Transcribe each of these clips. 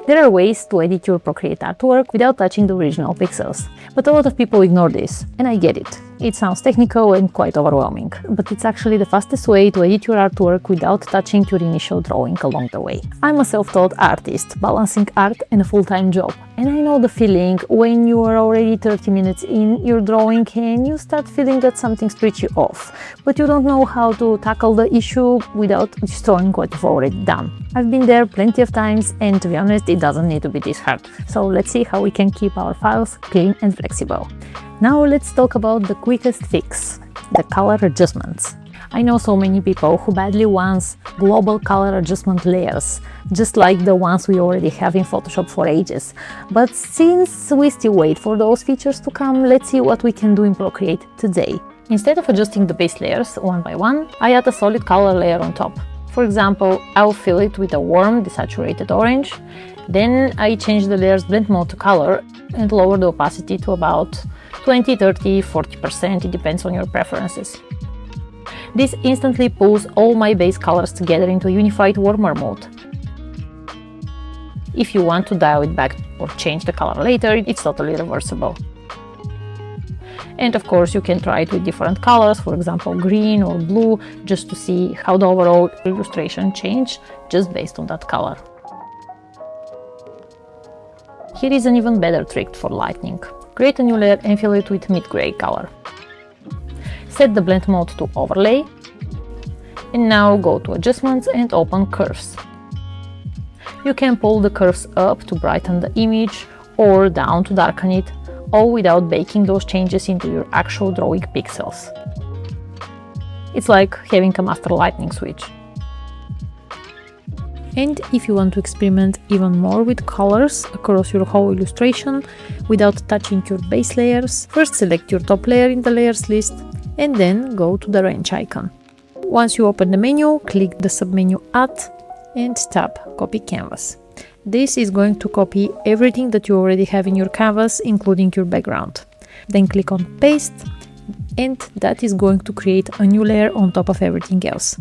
There are ways to edit your Procreate artwork without touching the original pixels, but a lot of people ignore this, and I get it. It sounds technical and quite overwhelming, but it's actually the fastest way to edit your artwork without touching your initial drawing along the way. I'm a self-taught artist, balancing art and a full-time job, and I know the feeling when you are already 30 minutes in your drawing and you start feeling that something's pretty off, but you don't know how to tackle the issue without destroying what you've already done. I've been there plenty of times, and to be honest, it doesn't need to be this hard. So let's see how we can keep our files clean and flexible. Now let's talk about the quickest fix, the color adjustments. I know so many people who badly want global color adjustment layers, just like the ones we already have in Photoshop for ages. But since we still wait for those features to come, let's see what we can do in Procreate today. Instead of adjusting the base layers one by one, I add a solid color layer on top. For example, I'll fill it with a warm desaturated orange. Then I change the layer's blend mode to color and lower the opacity to about 20, 30, 40%, it depends on your preferences. This instantly pulls all my base colors together into a unified warmer mode. If you want to dial it back or change the color later, it's totally reversible. And of course you can try it with different colors, for example green or blue, just to see how the overall illustration changes just based on that color. Here is an even better trick for lighting. Create a new layer and fill it with mid-gray color. Set the blend mode to overlay, and now go to adjustments and open curves. You can pull the curves up to brighten the image or down to darken it, all without baking those changes into your actual drawing pixels. It's like having a master lighting switch. And if you want to experiment even more with colors across your whole illustration without touching your base layers, first select your top layer in the layers list and then go to the wrench icon. Once you open the menu, click the submenu Add and tap Copy Canvas. This is going to copy everything that you already have in your canvas, including your background. Then click on Paste, and that is going to create a new layer on top of everything else.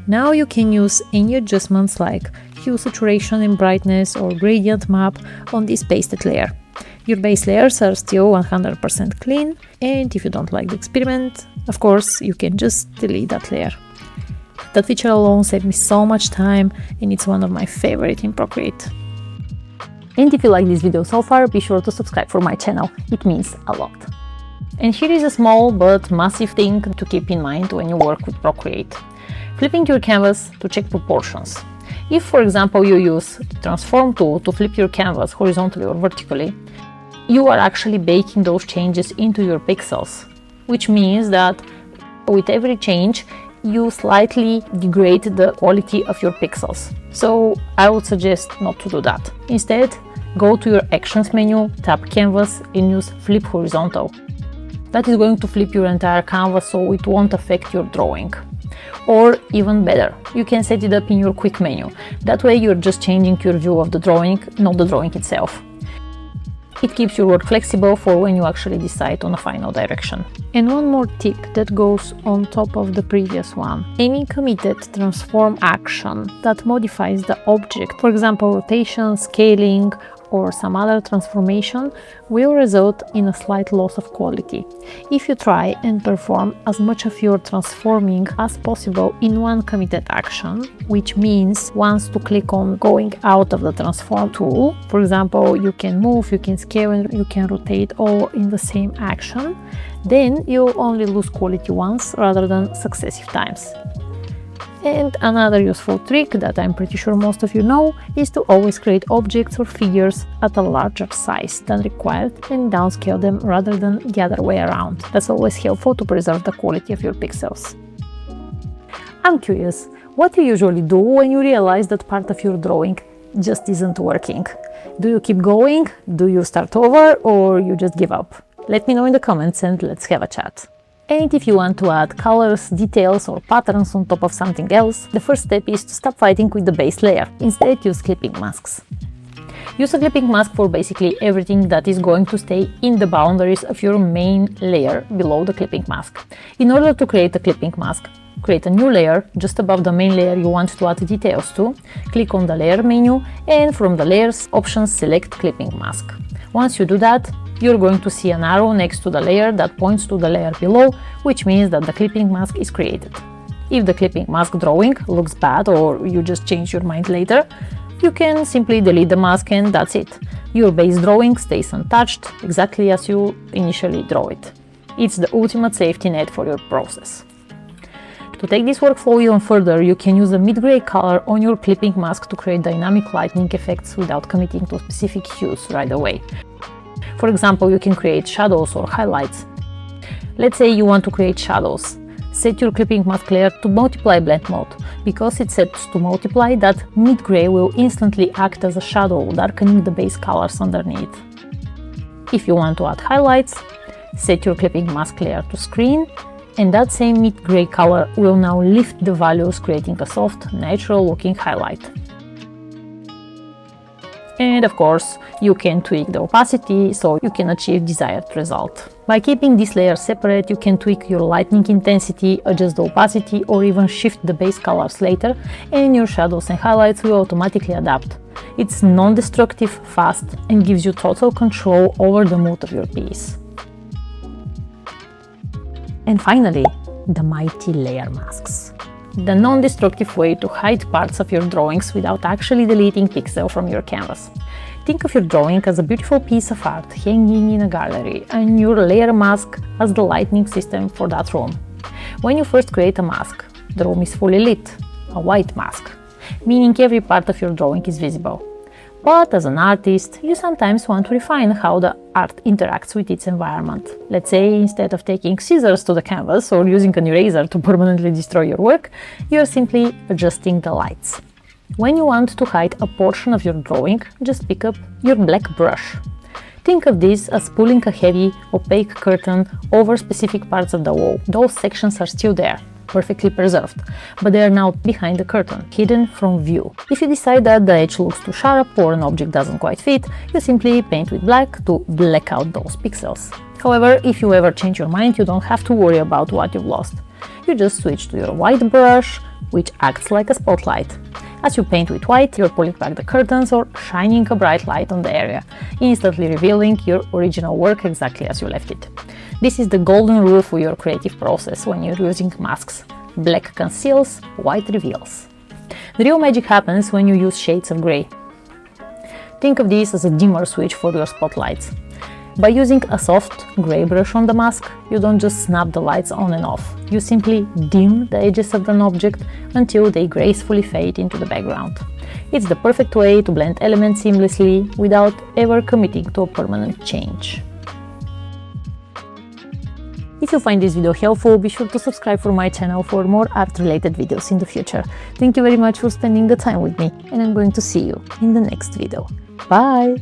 Now you can use any adjustments like hue, saturation and brightness or gradient map on this pasted layer. Your base layers are still 100% clean, and if you don't like the experiment, of course, you can just delete that layer. That feature alone saved me so much time, and it's one of my favorites in Procreate. And if you like this video so far, be sure to subscribe for my channel, it means a lot. And here is a small but massive thing to keep in mind when you work with Procreate. Flipping your canvas to check proportions. If, for example, you use the Transform tool to flip your canvas horizontally or vertically, you are actually baking those changes into your pixels, which means that with every change, you slightly degrade the quality of your pixels. So I would suggest not to do that. Instead, go to your Actions menu, tap Canvas and use Flip Horizontal. That is going to flip your entire canvas so it won't affect your drawing. Or even better, you can set it up in your Quick menu. That way you're just changing your view of the drawing, not the drawing itself. It keeps your work flexible for when you actually decide on a final direction. And one more tip that goes on top of the previous one. Any committed transform action that modifies the object, for example rotation, scaling, or some other transformation, will result in a slight loss of quality. If you try and perform as much of your transforming as possible in one committed action, which means once to click on going out of the transform tool, for example, you can move, you can scale and you can rotate all in the same action, then you'll only lose quality once rather than successive times. And another useful trick that I'm pretty sure most of you know is to always create objects or figures at a larger size than required and downscale them rather than the other way around. That's always helpful to preserve the quality of your pixels. I'm curious, what do you usually do when you realize that part of your drawing just isn't working? Do you keep going? Do you start over? Or you just give up? Let me know in the comments and let's have a chat. And if you want to add colors, details or patterns on top of something else, the first step is to stop fighting with the base layer. Instead, use clipping masks. Use a clipping mask for basically everything that is going to stay in the boundaries of your main layer below the clipping mask. In order to create a clipping mask, create a new layer just above the main layer you want to add details to, click on the layer menu, and from the layers options select clipping mask. Once you do that, you're going to see an arrow next to the layer that points to the layer below, which means that the clipping mask is created. If the clipping mask drawing looks bad or you just change your mind later, you can simply delete the mask and that's it. Your base drawing stays untouched, exactly as you initially draw it. It's the ultimate safety net for your process. To take this workflow even further, you can use a mid-gray color on your clipping mask to create dynamic lighting effects without committing to specific hues right away. For example, you can create shadows or highlights. Let's say you want to create shadows. Set your clipping mask layer to multiply blend mode. Because it's set to multiply, that mid-gray will instantly act as a shadow, darkening the base colors underneath. If you want to add highlights, set your clipping mask layer to screen, and that same mid-gray color will now lift the values, creating a soft, natural-looking highlight. And of course, you can tweak the opacity so you can achieve desired result. By keeping these layers separate, you can tweak your lighting intensity, adjust the opacity, or even shift the base colors later, and your shadows and highlights will automatically adapt. It's non-destructive, fast, and gives you total control over the mood of your piece. And finally, the mighty layer masks. The non-destructive way to hide parts of your drawings without actually deleting pixels from your canvas. Think of your drawing as a beautiful piece of art hanging in a gallery, and your layer mask as the lighting system for that room. When you first create a mask, the room is fully lit, a white mask, meaning every part of your drawing is visible. But as an artist, you sometimes want to refine how the art interacts with its environment. Let's say instead of taking scissors to the canvas or using an eraser to permanently destroy your work, you are simply adjusting the lights. When you want to hide a portion of your drawing, just pick up your black brush. Think of this as pulling a heavy, opaque curtain over specific parts of the wall. Those sections are still there, perfectly preserved, but they are now behind the curtain, hidden from view. If you decide that the edge looks too sharp or an object doesn't quite fit, you simply paint with black to black out those pixels. However, if you ever change your mind, you don't have to worry about what you've lost. You just switch to your white brush, which acts like a spotlight. As you paint with white, you're pulling back the curtains or shining a bright light on the area, instantly revealing your original work exactly as you left it. This is the golden rule for your creative process when you're using masks. Black conceals, white reveals. The real magic happens when you use shades of gray. Think of this as a dimmer switch for your spotlights. By using a soft gray brush on the mask, you don't just snap the lights on and off. You simply dim the edges of an object until they gracefully fade into the background. It's the perfect way to blend elements seamlessly without ever committing to a permanent change. If you find this video helpful, be sure to subscribe for my channel for more art-related videos in the future. Thank you very much for spending the time with me, and I'm going to see you in the next video. Bye!